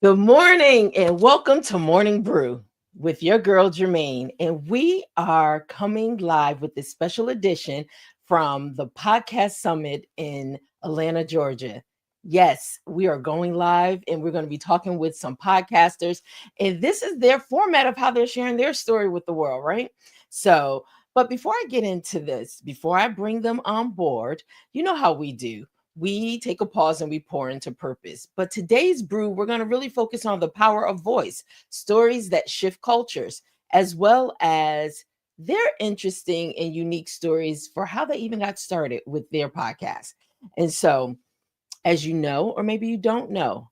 Good morning and welcome to Morning Brew with your girl Germaine. And we are coming live with this special edition from the Podcast Summit in Atlanta, Georgia. Yes, we are going live and we're going to be talking with some podcasters. And this is their format of how they're sharing their story with the world, right? But before I get into this, before I bring them on board, you know how we do. We take a pause and we pour into purpose. But today's brew, we're going to really focus on the power of voice, stories that shift cultures, as well as their interesting and unique stories for how they even got started with their podcast. And so, as you know, or maybe you don't know,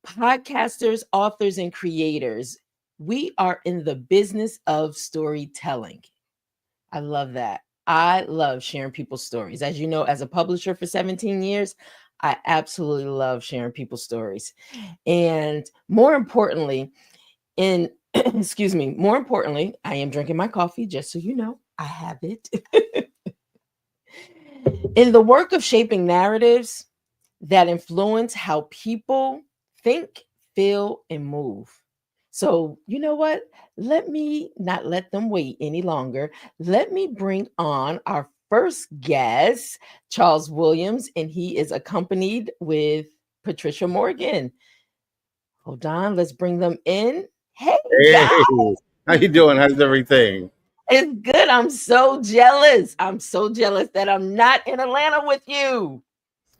podcasters, authors, and creators, we are in the business of storytelling. I love that. I love sharing people's stories. As you know, as a publisher for 17 years, I absolutely love sharing people's stories. And more importantly, in excuse me, more importantly, I am drinking my coffee, just so you know, I have it. In the work of shaping narratives that influence how people think, feel, and move. So, you know what? Let me not let them wait any longer. Let me bring on our first guest, Charles Williams, and he is accompanied with Patricia Morgan. Hold on, let's bring them in. Hey, guys, Hey, how you doing? How's everything? it's good. I'm so jealous. I'm so jealous that I'm not in Atlanta with you.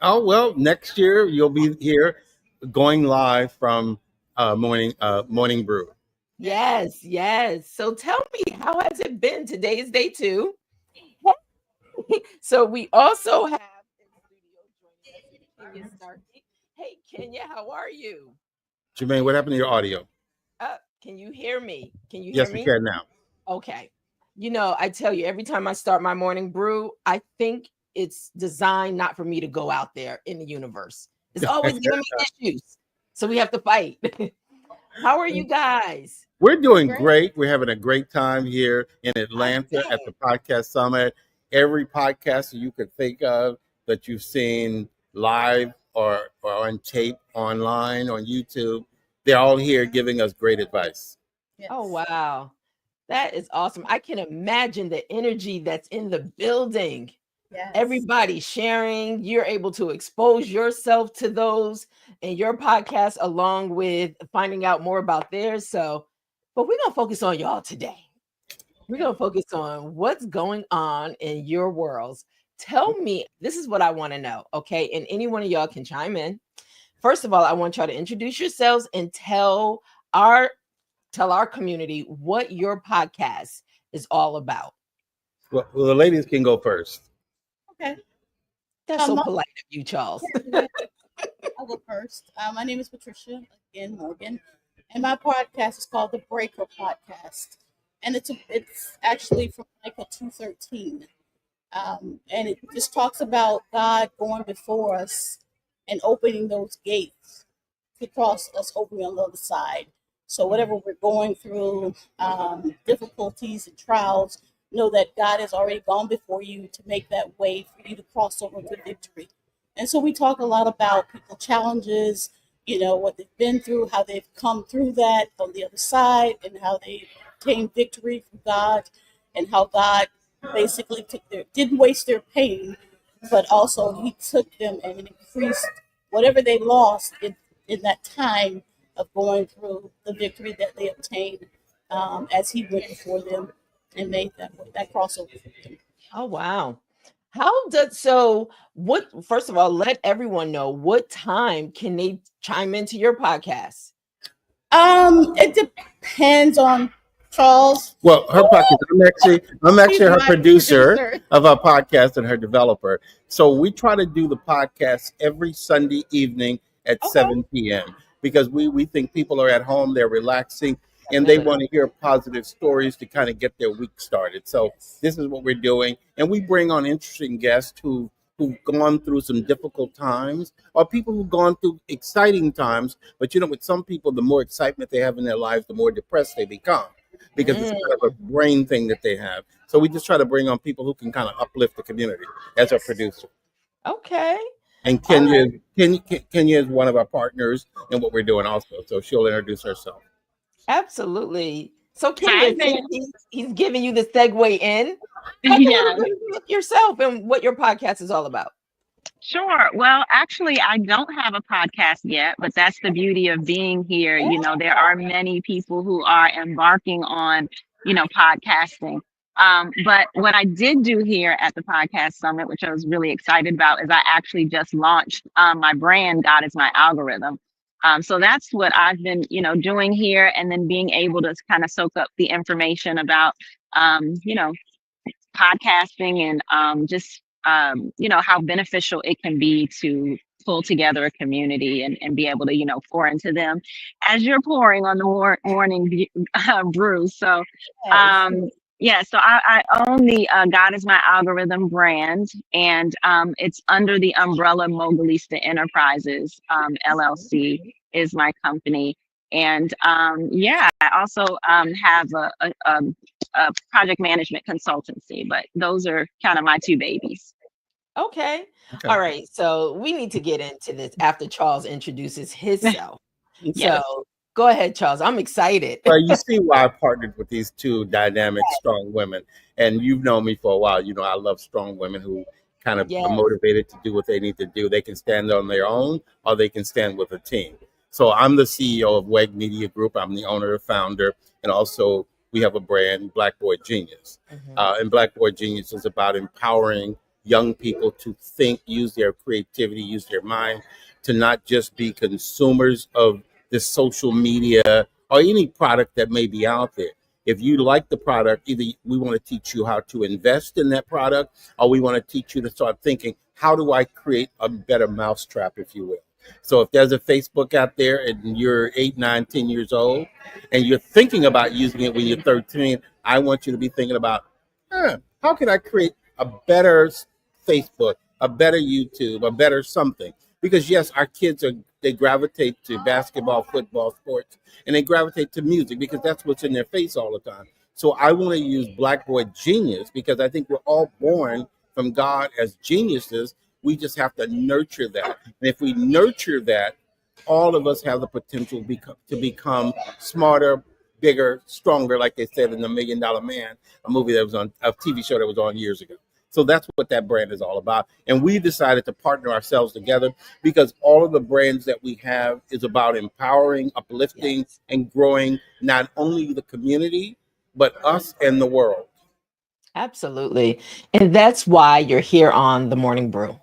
Oh well, next year you'll be here, going live from Morning Brew. Yes, yes. So tell me, how has it been? Today is day two. So we also have in studio joining us Kenya Starkey. Hey, Kenya, how are you? Jermaine, what happened to your audio? Can you hear me? Can you hear Yes, we me? can now. Okay. You know, I tell you, every time I start my morning brew, I think it's designed not for me to go out there in the universe. It's always giving me issues. So we have to fight. How are you guys? We're doing great. We're having a great time here in I Atlanta at bet. the Podcast Summit. Every podcaster you could think of that you've seen live or on tape, online, on YouTube, they're all here giving us great advice. Oh, wow. That is awesome. I can imagine the energy that's in the building. Everybody sharing, you're able to expose yourself to those in your podcast along with finding out more about theirs. So, but we're going to focus on y'all today. We're going to focus on what's going on in your worlds. Tell me, this is what I want to know, okay? And any one of y'all can chime in. First of all, I want y'all to introduce yourselves and our tell our community what your podcast is all about. Well, the ladies can go first. Okay. That's so My- polite of you, Charles. I'll go first. My name is Patricia again Morgan, and my podcast is called the Breaker Podcast, and it's actually from Michael 2:13, and it just talks about God going before us and opening those gates to cross us over on the other side. So whatever we're going through, difficulties and trials, know that God has already gone before you to make that way for you to cross over to victory. And so we talk a lot about people challenges, what they've been through, how they've come through that on the other side, and how they obtained victory from God, and how God basically didn't waste their pain, but also He took them and increased whatever they lost in that time of going through the victory that they obtained, as He went before them and made that crossover for them. Oh, wow. How does so what first of all, let everyone know what time can they chime into your podcast? It depends on Charles. Well, her podcast. I'm He's actually her my producer producer. of our podcast and her developer. So we try to do the podcast every Sunday evening at Okay. 7 p.m. because we think people are at home, they're relaxing, and they Definitely. want to hear positive stories to kind of get their week started. So Yes. this is what we're doing, and we bring on interesting guests who've gone through some difficult times, or people who've gone through exciting times. But with some people, the more excitement they have in their lives, the more depressed they become because it's Mm, kind of a brain thing that they have. So we just try to bring on people who can kind of uplift the community as a producer. okay. And All right. Kenya is one of our partners in what we're doing also. So she'll introduce herself. Absolutely. So Kenya, Hi since there. he's giving you the segue in, tell me a little Yes, bit about yourself and what your podcast is all about. sure. Well, actually, I don't have a podcast yet, but that's the beauty of being here. There are many people who are embarking on, podcasting. But what I did do here at the Podcast Summit, which I was really excited about, is I actually just launched my brand, God is My Algorithm. So that's what I've been, doing here, and then being able to kind of soak up the information about, podcasting and just how beneficial it can be to pull together a community and be able to pour into them as you're pouring on the morning brew. So Yes. um yeah, so I own the God is My Algorithm brand, and it's under the umbrella Mogulista Enterprises. LLC is my company. And yeah, I also have a project management consultancy, but those are kind of my two babies. Okay. Okay. All right. So we need to get into this after Charles introduces himself. So Yes. go ahead, Charles. I'm excited. Well, you see why I partnered with these two dynamic, strong women. And you've known me for a while. You know, I love strong women who kind of are Yes. motivated to do what they need to do. They can stand on their own or they can stand with a team. So I'm the CEO of WEG Media Group. I'm the owner and founder. And also, we have a brand, Black Boy Genius. Mhm. And Black Boy Genius is about empowering young people to think, use their creativity, use their mind, to not just be consumers of this social media or any product that may be out there. If you like the product, either we want to teach you how to invest in that product, or we want to teach you to start thinking, how do I create a better mousetrap, if you will? So if there's a Facebook out there and you're 8, 9, 10 years old, and you're thinking about using it when you're 13, I want you to be thinking about, how can I create a better Facebook, a better YouTube, a better something? Because yes, our kids they gravitate to basketball, football, sports, and they gravitate to music because that's what's in their face all the time. So I want to use Black Boy Genius because I think we're all born from God as geniuses. We just have to nurture that. And if we nurture that, all of us have the potential to become smarter, bigger, stronger, like they said in The $1 Million Man, a movie that was on a TV show that was on years ago. So that's what that brand is all about. And we decided to partner ourselves together because all of the brands that we have is about empowering, uplifting, Yes. and growing not only the community, but us and the world. Absolutely. And that's why you're here on the Morning Brew.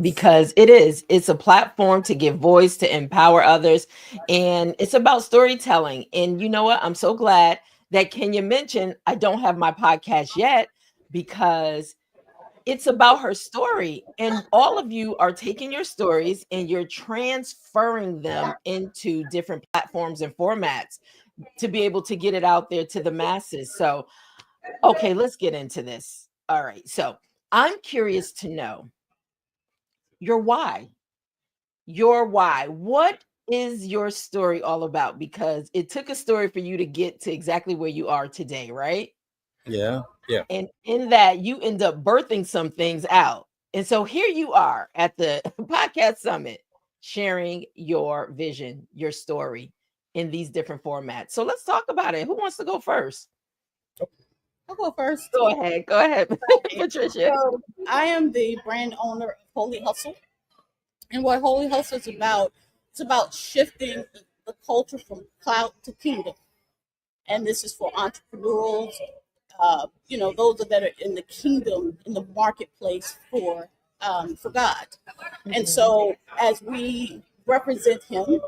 Because it's a platform to give voice, to empower others, and it's about storytelling. And you know what? I'm so glad that Kenya mentioned I don't have my podcast yet because it's about her story. And all of you are taking your stories and you're transferring them into different platforms and formats to be able to get it out there to the masses. So, okay, let's get into this. All right. So, I'm curious to know your why. Your why. What is your story all about? Because it took a story for you to get to exactly where you are today, right? Yeah, yeah. And in that, you end up birthing some things out. And so here you are at the podcast summit, sharing your vision, your story in these different formats. So let's talk about it. Who wants to go first? I'll go first. Go ahead, Patricia. So I am the brand owner of Holy Hustle. And what Holy Hustle is about, it's about shifting the culture from cloud to kingdom. And this is for entrepreneurs, those that are in the kingdom, in the marketplace for God. And Mhm. so as we represent him,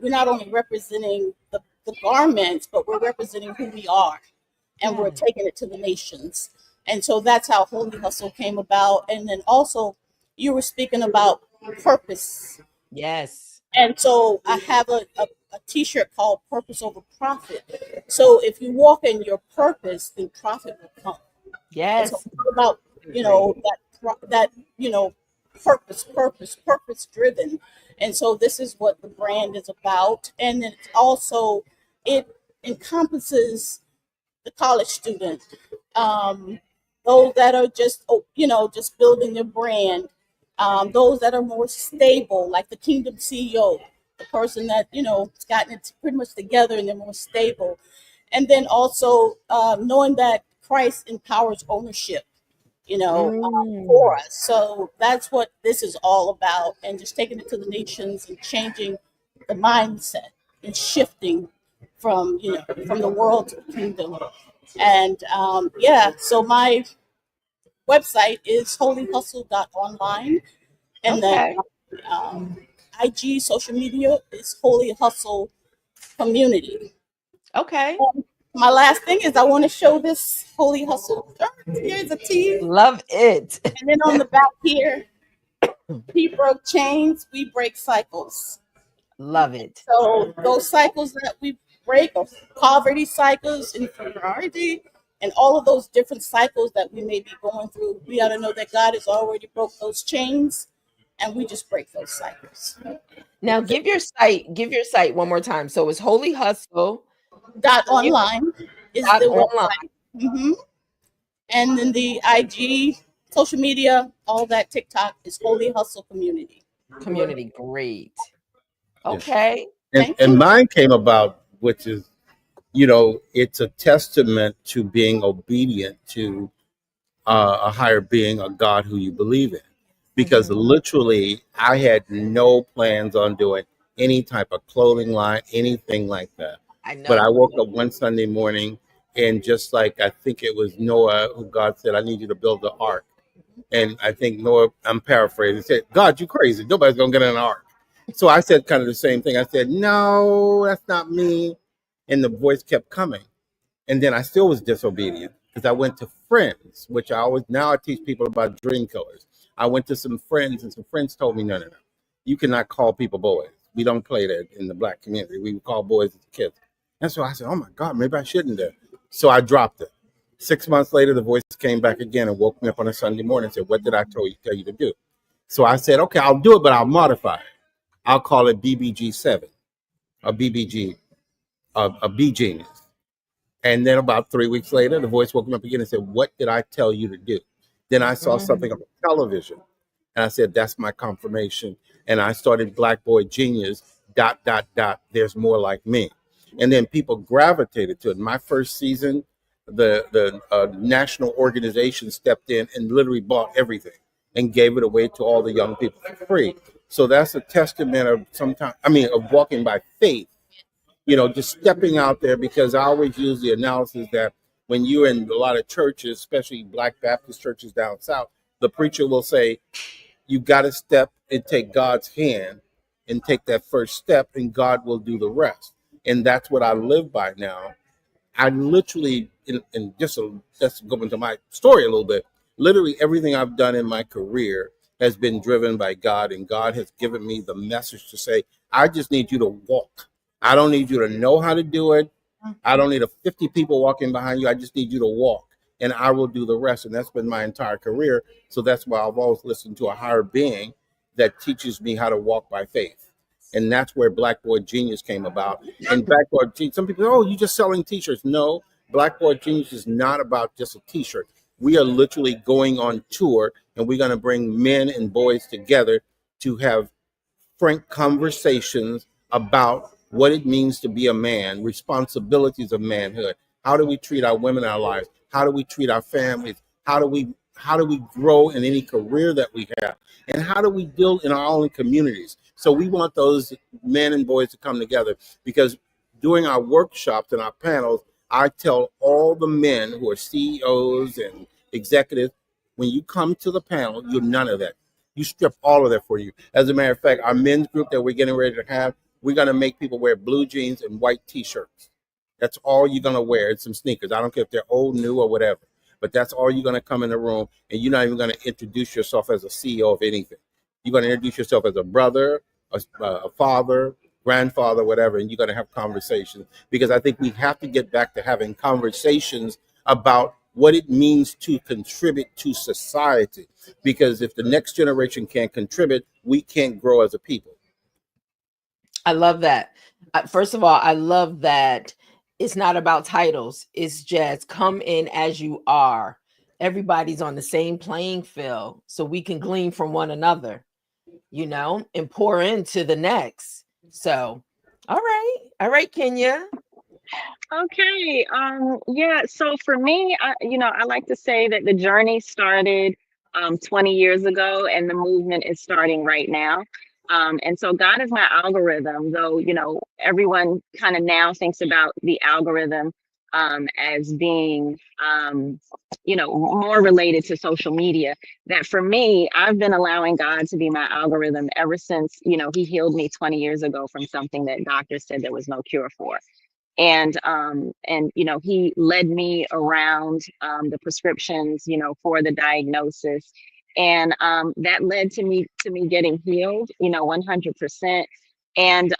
we're not only representing the garments, but we're representing who we are, and we're Yes. taking it to the nations. And so that's how Holy Hustle came about. And then also, you were speaking about purpose. Yes. And so I have a t-shirt called Purpose Over Profit. So if you walk in your purpose, then profit will come. And so Yes. it's all about, Agree. that, purpose driven. And so this is what the brand is about. And then it's also, it encompasses the college student, those that are just, just building their brand, those that are more stable, like the Kingdom CEO, the person that has gotten it pretty much together and they're more stable. And then also knowing that Christ empowers ownership, for Mm. us. So that's what this is all about, and just taking it to the nations and changing the mindset and shifting from from the world to the kingdom. And yeah, so my website is holyhustle.online, and then Okay. um, IG social media is Holy Hustle Community. Okay. And my last thing is I want to show this Holy Hustle. Here's a T, Love it. and then on the back here, he broke chains, we break cycles. Love it. So those cycles that we break, of poverty cycles, inferiority, and all of those different cycles that we may be going through, we got to know that God has already broke those chains, and we just break those cycles. Now give your site one more time. So it's Holy Hustle Dot online is the online. website. And then the IG, social media, all that TikTok is Holy Hustle Community. Community. Great. Yeah. Okay. And Thank you. mine came about, which is, it's a testament to being obedient to a higher being, a God who you believe in. Because Mhm. literally, I had no plans on doing any type of clothing line, anything like that. I But I know. woke up one Sunday morning, and just like I think it was Noah, who God said, I need you to build the ark. And I think Noah, I'm paraphrasing, said, God, you crazy. Nobody's going to get in an ark. So I said kind of the same thing. I said, no, that's not me. And the voice kept coming. And then I still was disobedient because I went to friends, which I always, now I teach people about dream killers. I went to some friends, and some friends told me, no, no, no. You cannot call people boys. We don't play that in the black community. We would call boys as kids. And so I said, oh my God, maybe I shouldn't have. So I dropped it. 6 months later, the voice came back again and woke me up on a Sunday morning and said, what did I tell you to do? So I said, okay, I'll do it, but I'll modify it. I'll call it BBG7, a BBG, a B genius. And then about 3 weeks later, the voice woke me up again and said, what did I tell you to do? Then I saw something on Mhm. television, and I said, that's my confirmation. And I started Black Boy Genius, dot, dot, dot, there's more like me. And then people gravitated to it. My first season, the national organization stepped in and literally bought everything and gave it away to all the young people for free. So that's a testament of of walking by faith, just stepping out there, because I always use the analysis that when you're in a lot of churches, especially Black Baptist churches down south, the preacher will say, you got to step and take God's hand and take that first step, and God will do the rest. And that's what I live by now. I literally, in just let's go into my story a little bit. Literally, everything I've done in my career has been driven by God, and God has given me the message to say, I just need you to walk. I don't need you to know how to do it. I don't need 50 people walking behind you. I just need you to walk, and I will do the rest. And that's been my entire career. So that's why I've always listened to a higher being that teaches me how to walk by faith. And that's where Black Boy Genius came about. And Black Boy Genius, some people, oh, you just selling t-shirts. No, Black Boy Genius is not about just a t-shirt. We are literally going on tour, and we're going to bring men and boys together to have frank conversations about what it means to be a man, responsibilities of manhood. How do we treat our women in our lives? How do we treat our families? How do we grow in any career that we have? And how do we deal in our own communities? So we want those men and boys to come together, because during our workshops and our panels, I tell all the men who are CEOs and executives, when you come to the panel, you're none of that. You strip all of that for you. As a matter of fact, our men's group that we're getting ready to have, we're going to make people wear blue jeans and white t-shirts. That's all you're going to wear, and some sneakers. I don't care if they're old, new, or whatever. But that's all you're going to come in the room, and you're not even going to introduce yourself as a CEO of anything. You're going to introduce yourself as a brother, a father, grandfather, whatever, and you're going to have conversations. Because I think we have to get back to having conversations about what it means to contribute to society. Because if the next generation can't contribute, we can't grow as a people. I love that. First of all, I love that it's not about titles. It's just come in as you are. everybody's on the same playing field so we can glean from one another, and pour into the next. So, all right, Kenya. Okay. Yeah. So for me, I like to say that the journey started 20 years ago, and the movement is starting right now. And so God is my algorithm, though, everyone kind of now thinks about the algorithm as being, more related to social media. That for me, I've been allowing God to be my algorithm ever since, He healed me 20 years ago from something that doctors said there was no cure for. And he led me around the prescriptions, for the diagnosis, and that led to me getting healed, 100%. And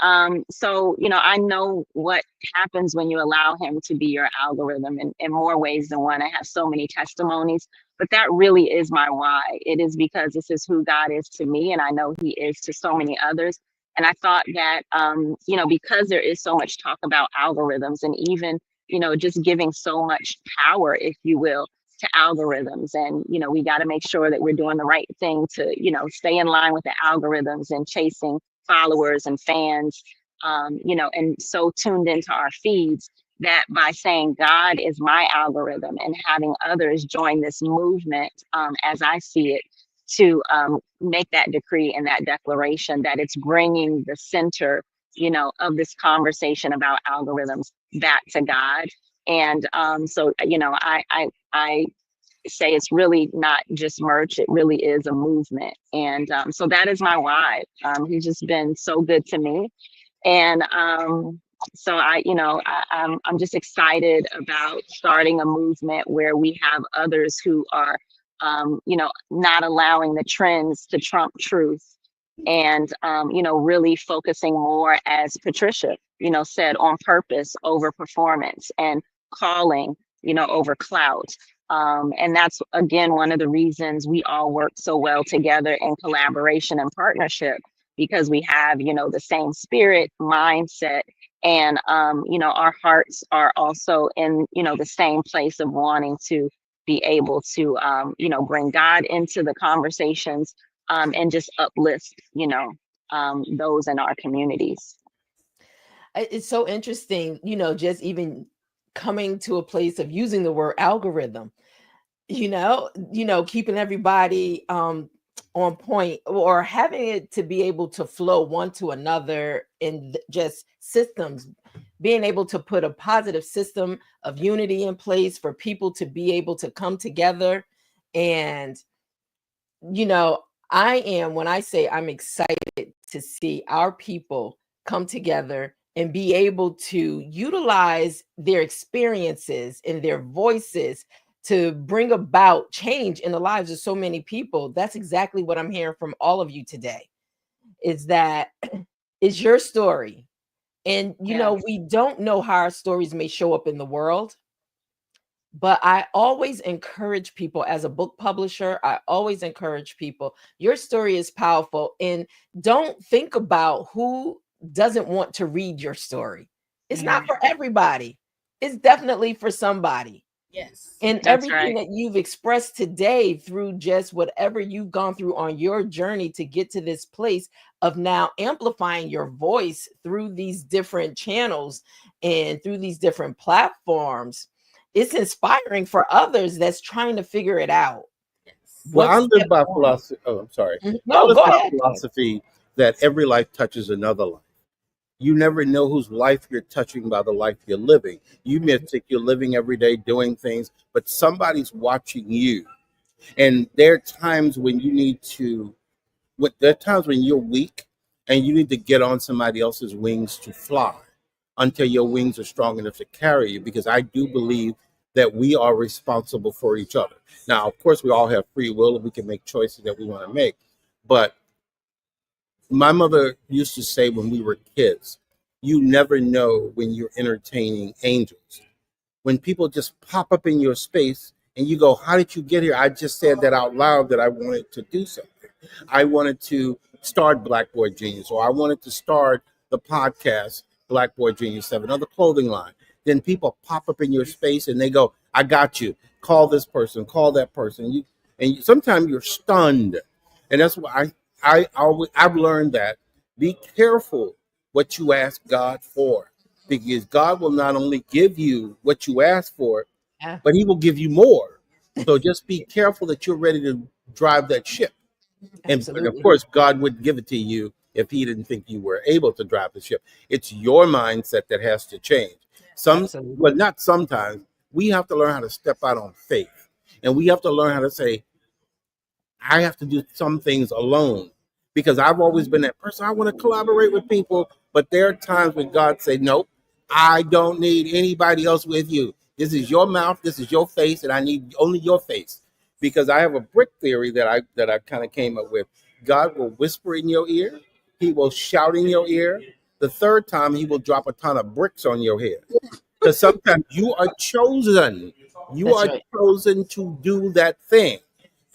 so I know what happens when you allow him to be your algorithm in more ways than one. I have so many testimonies, but that really is my why. It is because this is who God is to me, and I know he is to so many others. And I thought that, because there is so much talk about algorithms, and even, just giving so much power, if you will, to algorithms. And, we got to make sure that we're doing the right thing to, stay in line with the algorithms and chasing followers and fans, and so tuned into our feeds that by saying God is my algorithm and having others join this movement, as I see it, to make that decree and that declaration that it's bringing the center, of this conversation about algorithms back to God. And so, I say it's really not just merch; it really is a movement. And so that is my why. He's just been so good to me, and so I'm just excited about starting a movement where we have others who are not allowing the trends to trump truth, and really focusing more, as Patricia said, on purpose over performance, and calling over clout. And that's again one of the reasons we all work so well together in collaboration and partnership, because we have the same spirit, mindset, and our hearts are also in the same place of wanting to be able to bring God into the conversations, and just uplift those in our communities. It's so interesting, just even coming to a place of using the word algorithm, keeping everybody on point, or having it to be able to flow one to another in just systems, being able to put a positive system of unity in place for people to be able to come together. And when I say I'm excited to see our people come together and be able to utilize their experiences and their voices to bring about change in the lives of so many people. That's exactly what I'm hearing from all of you today, is that it's your story. And, Yes. we don't know how our stories may show up in the world, but I always encourage people, as a book publisher, I always encourage people, your story is powerful. And don't think about who doesn't want to read your story. It's not for everybody. It's definitely for somebody. Yes. And That's everything right. that you've expressed today, through just whatever you've gone through on your journey to get to this place of now amplifying your voice through these different channels and through these different platforms, it's inspiring for others that's trying to figure it out. Yes. Well, What I live step by one? philosophy. Oh, I'm sorry. I No, live go by ahead. philosophy that every life touches another life. You never know whose life you're touching by the life you're living. You may think you're living every day doing things, but somebody's watching you. And there are times when you need to, there are times when you're weak and you need to get on somebody else's wings to fly until your wings are strong enough to carry you. Because I do believe that we are responsible for each other. Now, of course, we all have free will and we can make choices that we want to make. But my mother used to say when we were kids, you never know when you're entertaining angels. When people just pop up in your space and you go, how did you get here? I just said that out loud that I wanted to do something. I wanted to start Black Boy Genius, or I wanted to start the podcast Black Boy Genius 7, or the clothing line. then people pop up in your space and they go, I got you. Call this person, call that person. Sometimes you're stunned. And that's why I've learned that be careful what you ask God for, because God will not only give you what you ask for, Yeah, but he will give you more. So just be careful that you're ready to drive that ship. But of absolutely. course, God wouldn't give it to you if he didn't think you were able to drive the ship. It's your mindset that has to change. Absolutely. Not sometimes. We have to learn how to step out on faith. And we have to learn how to say, I have to do some things alone, because I've always been that person. I want to collaborate with people, but there are times when God say, "Nope, I don't need anybody else with you. This is your mouth, this is your face, and I need only your face." Because I have a brick theory that I kind of came up with. God will whisper in your ear, He will shout in your ear. The third time, He will drop a ton of bricks on your head. Because sometimes you are chosen. You That's are right. chosen to do that thing.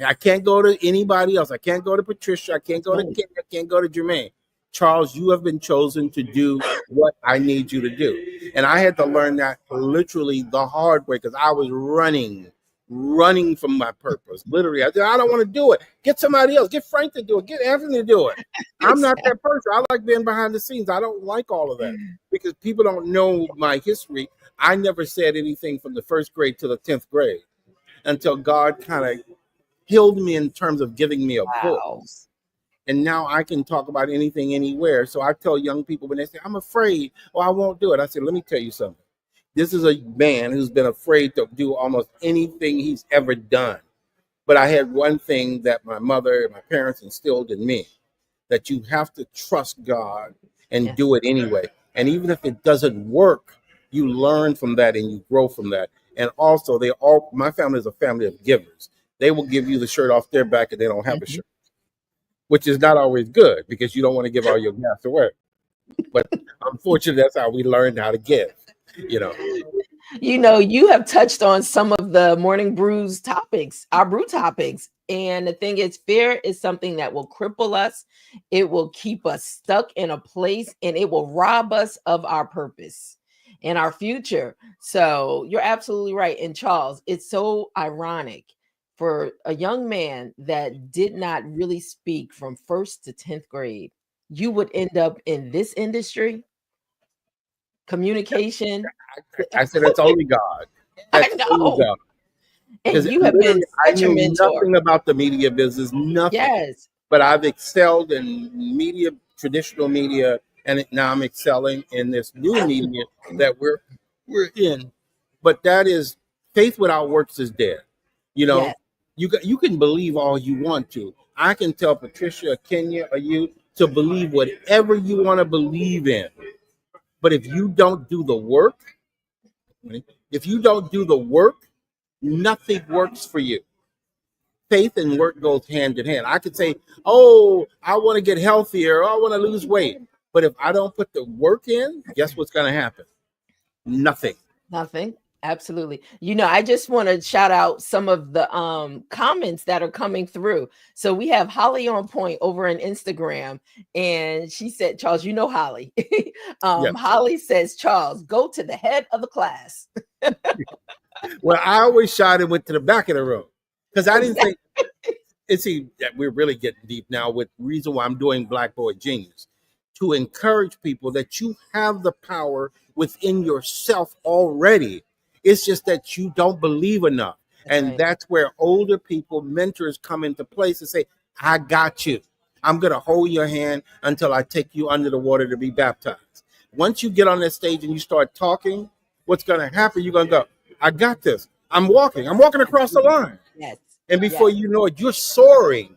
I can't go to anybody else. I can't go to Patricia. I can't That's go to right. Kenny. I can't go to Germaine. Charles, you have been chosen to do what I need you to do. And I had to learn that literally the hard way, because I was running from my purpose. Literally, I said, I don't want to do it. Get somebody else. Get Frank to do it. Get Anthony to do it. I'm not Exactly. that person. I like being behind the scenes. I don't like all of that, because people don't know my history. I never said anything from the first grade to the 10th grade until God kind of healed me in terms of giving me a Wow. voice. And now I can talk about anything, anywhere. So I tell young people when they say, I'm afraid, or I won't do it. I say, let me tell you something. This is a man who's been afraid to do almost anything he's ever done. But I had one thing that my mother and my parents instilled in me, that you have to trust God and do Yes. it anyway. And even if it doesn't work, you learn from that and you grow from that. And also, my family is a family of givers. They will give you the shirt off their back if they don't have a Mhm. shirt, which is not always good because you don't want to give all your gas away. But unfortunately, that's how we learned how to give, you know. You have touched on some of the morning brews topics, our brew topics. And the thing is, fear is something that will cripple us. It will keep us stuck in a place and it will rob us of our purpose and our future. So you're absolutely right. And Charles, it's so ironic for a young man that did not really speak from first to 10th grade. You would end up in this industry, communication. I said, that's only God. I That's only know. God. And Because you have been literally, I such a knew mentor. nothing about the media business, nothing. Yes. But I've excelled in media, traditional media, and now I'm excelling in this new media that we're in. But that is, faith without works is dead. You know, Yes. you can believe all you want to. I can tell Patricia, Kenya, or you to believe whatever you want to believe in. But if you don't do the work, nothing works for you. Faith and work goes hand in hand. I could say, "Oh, I want to get healthier. Or I want to lose weight," but if I don't put the work in, guess what's going to happen? Nothing. Nothing. Absolutely. I just want to shout out some of the comments that are coming through. So we have Holly on point over on Instagram, and she said, Charles, Holly. Yeah. Holly says, Charles, go to the head of the class. Well, I always shot and went to the back of the room because I didn't Exactly. think. And see, that we're really getting deep now with reason why I'm doing Black Boy Genius, to encourage people that you have the power within yourself already. It's just that you don't believe enough. That's And right. that's where older people, mentors come into place and say, I got you. I'm going to hold your hand until I take you under the water to be baptized. Once you get on that stage and you start talking, what's going to happen? You're going to go, I got this. I'm walking across the Absolutely. line. Yes. And before Yes. you know it, you're soaring.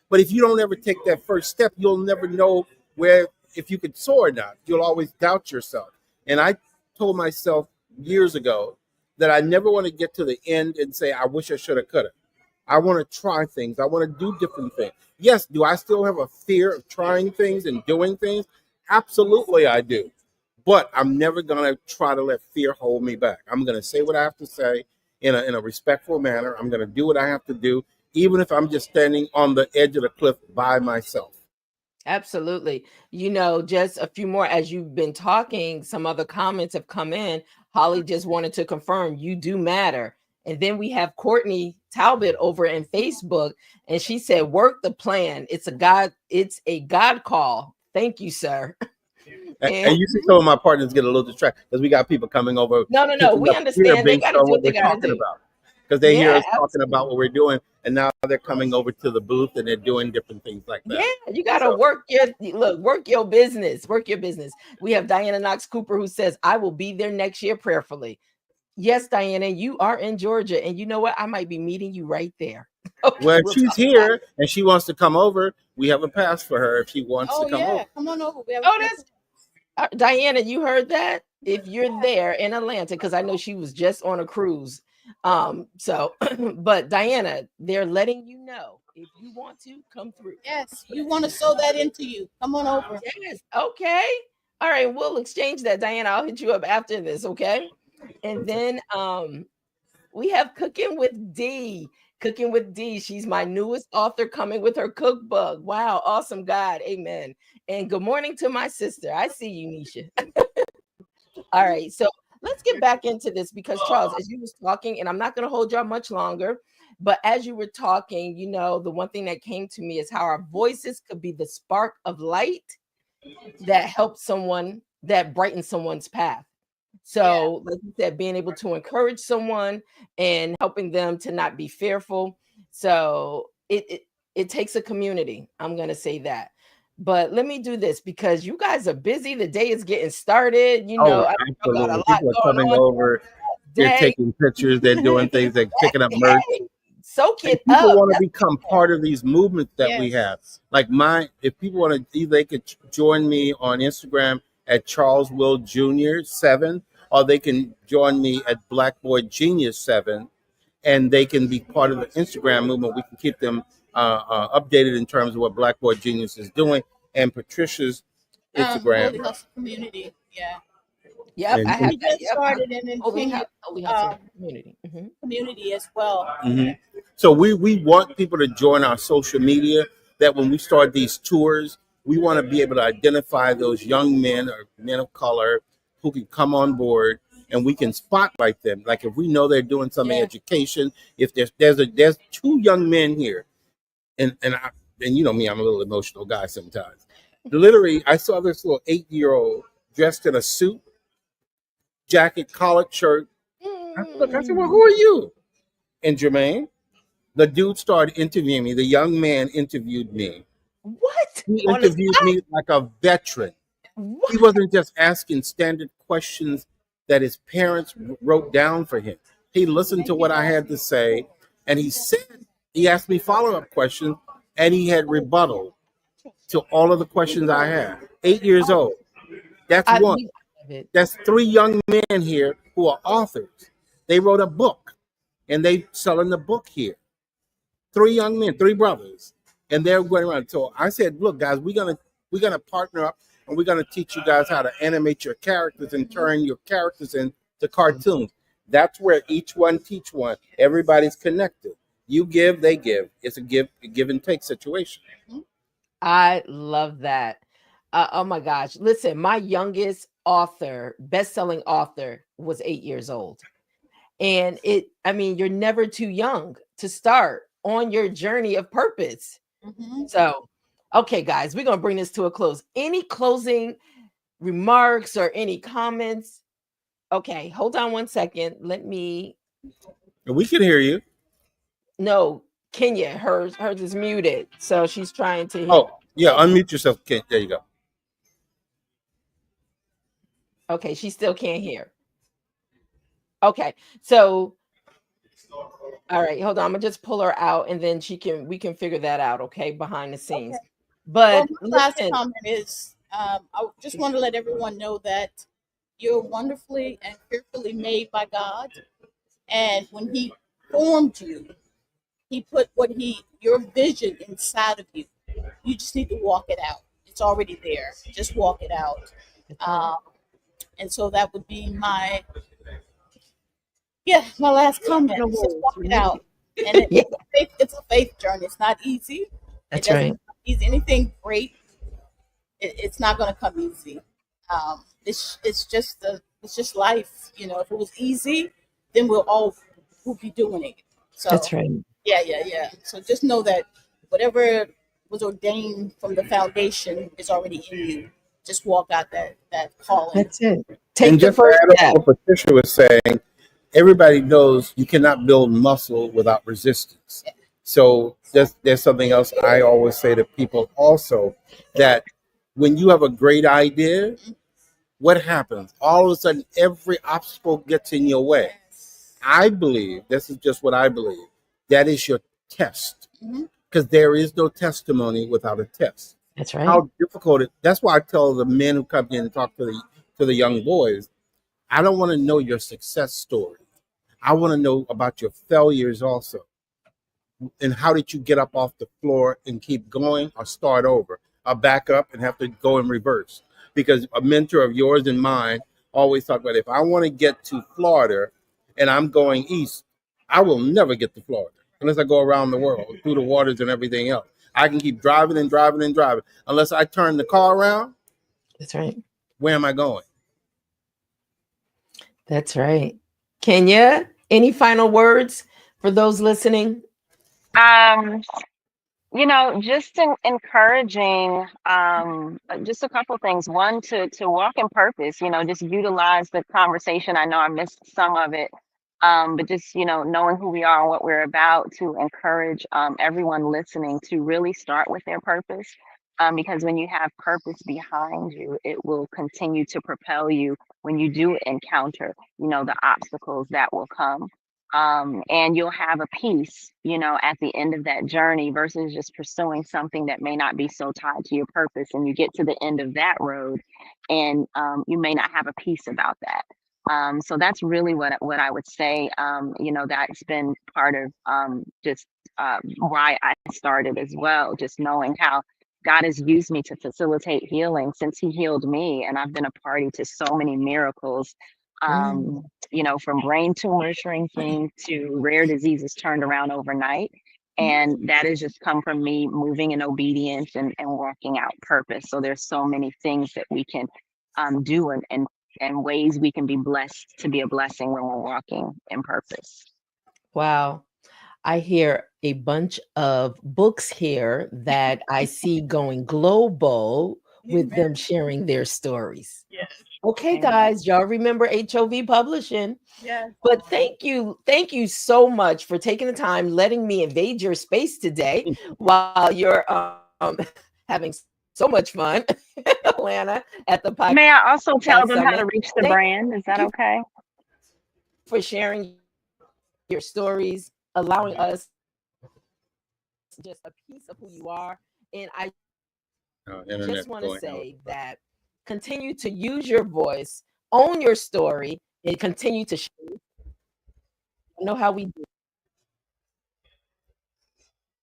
But if you don't ever take that first step, you'll never know where if you could soar or not. You'll always doubt yourself. And I told myself years ago that I never want to get to the end and say, I wish I should have, could have. I want to try things. I want to do different things. Yes, do I still have a fear of trying things and doing things? Absolutely, I do. But I'm never going to try to let fear hold me back. I'm going to say what I have to say in a respectful manner. I'm going to do what I have to do, even if I'm just standing on the edge of the cliff by myself. Absolutely. Just a few more as you've been talking, some other comments have come in. Holly just wanted to confirm you do matter. And then we have Courtney Talbot over in Facebook, and she said, work the plan. It's a God call. Thank you, sir. And And you see some of my partners get a little distracted because we got people coming over, no, picking we up here understand they based got to on do what what they we're got to talking do. about. Because they hear Yeah, us talking about what we're doing, and now they're coming over to the booth and they're doing different things like yeah, that. you gotta So, work your business. Work your business. We have Diana Knox Cooper who says, I will be there next year prayerfully. Yes, Diana, you are in Georgia, and you know what? I might be meeting you right there. Okay, well, if we'll she's talk about it. here and she wants to come over, we have a pass for her if she wants to Oh come over. yeah, come on over. We have a Oh, few. that's Diana. You heard that? If you're there in Atlanta, because I know she was just on a cruise. So, but Diana, they're letting you know if you want to come through. Yes, you want to sew that into you. Come on over. Yes. Okay. All right. We'll exchange that, Diana. I'll hit you up after this. Okay. And then we have Cooking with D. Cooking with D. She's my newest author coming with her cookbook. Wow. Awesome, God. Amen. And good morning to my sister. I see you, Nisha. All right. So let's get back into this because, Charles, as you was talking, and I'm not going to hold y'all much longer, but as you were talking, the one thing that came to me is how our voices could be the spark of light that helps someone, that brightens someone's path. Yeah. So, like you said, being able to encourage someone and helping them to not be fearful. So it takes a community. I'm gonna say that. But let me do this because you guys are busy. The day is getting started. Oh, I got a absolutely. lot People are going coming on over. They're today. taking pictures. They're doing things. They're picking up merch. Hey, soak And it people up. want to That's become part of these movements that we have. Yes. Like if people want to, either they could join me on Instagram at Charles Will Jr. 7, or they can join me at Black Boy Genius 7, and they can be part of the Instagram movement. We can keep them updated in terms of what Black Boy Genius is doing, and Patricia's Holy Instagram. Hustle Community. Yeah. yep. I And, have We that. just Yep. started, and then Kenya Holy hustle um, community. Mhm. community as well. mhm. So we want people to join our social media. That when we start these tours, we want to be able to identify those young men or men of color who can come on board, and we can spotlight them. Like if we know they're doing some Yeah. education, if there's two young men here, and you know me, I'm a little emotional guy sometimes. Literally, I saw this little 8-year-old dressed in a suit, jacket, collared shirt. I said, well, who are you? And Germaine, the dude started interviewing me. The young man interviewed me. What He on the interviewed me like a veteran. He what? wasn't just asking standard questions that his parents wrote down for him. He listened to what I had to say, and he asked me follow-up questions, and he had rebuttal to all of the questions I had. 8 years old. That's I one. love it. That's three young men here who are authors. They wrote a book, and they selling the book here. Three young men, three brothers, and they're going around. So I said, "Look, guys, we're gonna partner up, and we're gonna teach you guys how to animate your characters and turn your characters into cartoons. That's where each one teach one. Everybody's connected. You give, they give. It's a give and take situation. I love that. Oh my gosh. Listen, my youngest author, best-selling author, was 8 years old. And you're never too young to start on your journey of purpose. Mm-hmm. So, okay, guys, we're going to bring this to a close. Any closing remarks or any comments? Okay, hold on one second. Let me. And we can hear you. No, Kenya, hers is muted. So she's trying to hit. Oh, yeah, unmute yourself. Okay, there you go. Okay, she still can't hear. Okay, so all right, hold on. I'm gonna just pull her out, and then we can figure that out. Okay, behind the scenes. Okay. Well, But my last listen, comment is I just want to let everyone know that you're wonderfully and fearfully made by God. And when He formed you, He put your vision inside of you. You just need to walk it out. It's already there. Just walk it out. Um, and so that would be my last comment. no Just worries. walk it out. And Yeah, it's a faith journey. It's not easy. It that's doesn't right. come easy. Anything great it's not going to come easy. It's just life. You know, if it was easy, then we'll be doing it. So That's right. yeah. So just know that whatever was ordained from the foundation is already in you. Just walk out that calling. That's it. And Take the just to first add up step. what Patricia was saying, everybody knows you cannot build muscle without resistance. So there's something else I always say to people also, that when you have a great idea, what happens? All of a sudden, every obstacle gets in your way. I believe, this is just what I believe, that is your test. Mhm. Because there is no testimony without a test. That's right. How difficult it, that's why I tell the men who come in and talk to the young boys, I don't want to know your success story. I want to know about your failures also. And how did you get up off the floor and keep going or start over or back up and have to go in reverse? Because a mentor of yours and mine always talk about, if I want to get to Florida and I'm going east, I will never get to Florida unless I go around the world through the waters and everything else. I can keep driving and driving and driving. Unless I turn the car around, That's right. where am I going? That's right. Kenya, any final words for those listening? Um, just encouraging, just a couple things. One, to walk in purpose. Just utilize the conversation. I know I missed some of it, but just knowing who we are and what we're about, to encourage everyone listening to really start with their purpose. Because when you have purpose behind you, it will continue to propel you when you do encounter, the obstacles that will come. And you'll have a peace, at the end of that journey, versus just pursuing something that may not be so tied to your purpose. And you get to the end of that road, and you may not have a peace about that. So that's really what I would say. That's been part of just why I started as well. Just knowing how God has used me to facilitate healing since He healed me, and I've been a party to so many miracles. Mm. From brain tumors shrinking to rare diseases turned around overnight. And that has just come from me moving in obedience and walking out purpose. So there's so many things that we can do, and ways we can be blessed to be a blessing when we're walking in purpose. Wow. I hear a bunch of books here that I see going global with them sharing their stories. Yes. Okay, Amen. guys, y'all remember HOV Publishing. Yes. But thank you so much for taking the time, letting me invade your space today while you're having so much fun in Atlanta at the May I also tell Podcast them how to Summit. reach the Thank brand? Is that you okay? for sharing your stories, allowing us just a piece of who you are. And I Internet just want to going out. say that continue to use your voice, own your story, and continue to share. I know how we do.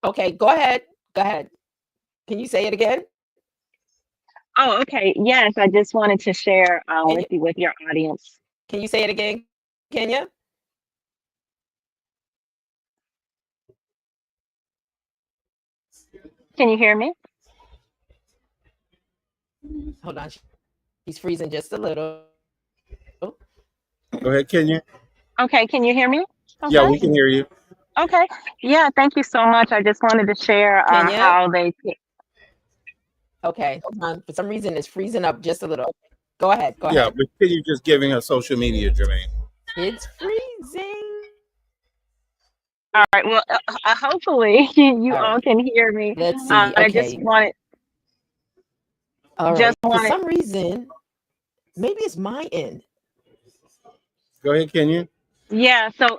Okay, go ahead. Go ahead. Can you say it again? Oh, okay. Yes, I just wanted to share Kenya, with your audience. can you say it again, Kenya? Can you hear me? Hold on. She's freezing just a little. Go ahead, Kenya. Okay, can you hear me? Yeah, Okay. we can hear you. Okay. Yeah, thank you so much. I just wanted to share Kenya? how they. Okay, hold on. For some reason, it's freezing up just a little. Go ahead. Go Yeah, ahead. but can you just giving her social media, Germaine? It's freezing. All right. Well, hopefully you All right. all can hear me. Let's see. I just Okay. All right. For wanted. some reason, maybe it's my end. Go ahead, Kenya. Yeah. So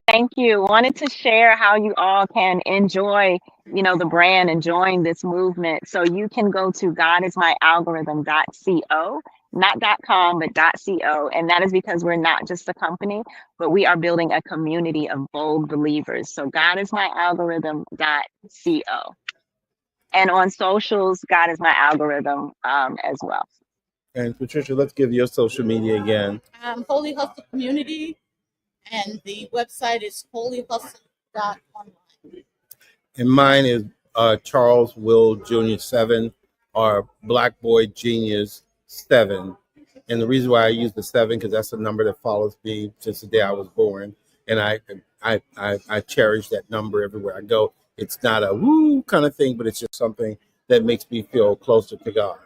thank you. Wanted to share how you all can enjoy, the brand and join this movement. So you can go to godismyalgorithm.co, not .com, but .co. And that is because we're not just a company, but we are building a community of bold believers. So godismyalgorithm.co. And on socials, God is my algorithm as well. And Patricia, let's give your social media again. Holy Hustle Community, and the website is holyhustle.online. And mine is Charles Will Jr. 7 are Black Boy Genius 7. And the reason why I use the 7 because that's the number that follows me since the day I was born, and I cherish that number everywhere I go. It's not a woo kind of thing, but it's just something that makes me feel closer to God,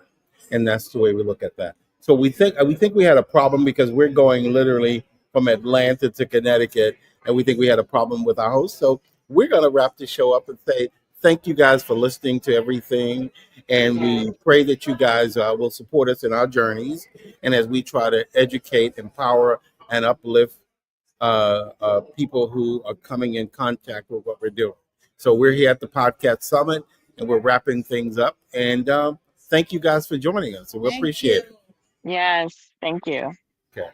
and that's the way we look at that. So we think we had a problem because we're going literally from Atlanta to Connecticut, and we think we had a problem with our host. So we're gonna wrap the show up and say thank you guys for listening to everything, and we pray that you guys will support us in our journeys, and as we try to educate, empower, and uplift people who are coming in contact with what we're doing. So we're here at the Podcast Summit, and we're wrapping things up. And thank you guys for joining us, and we Thank appreciate it. you. Yes, thank you. Okay.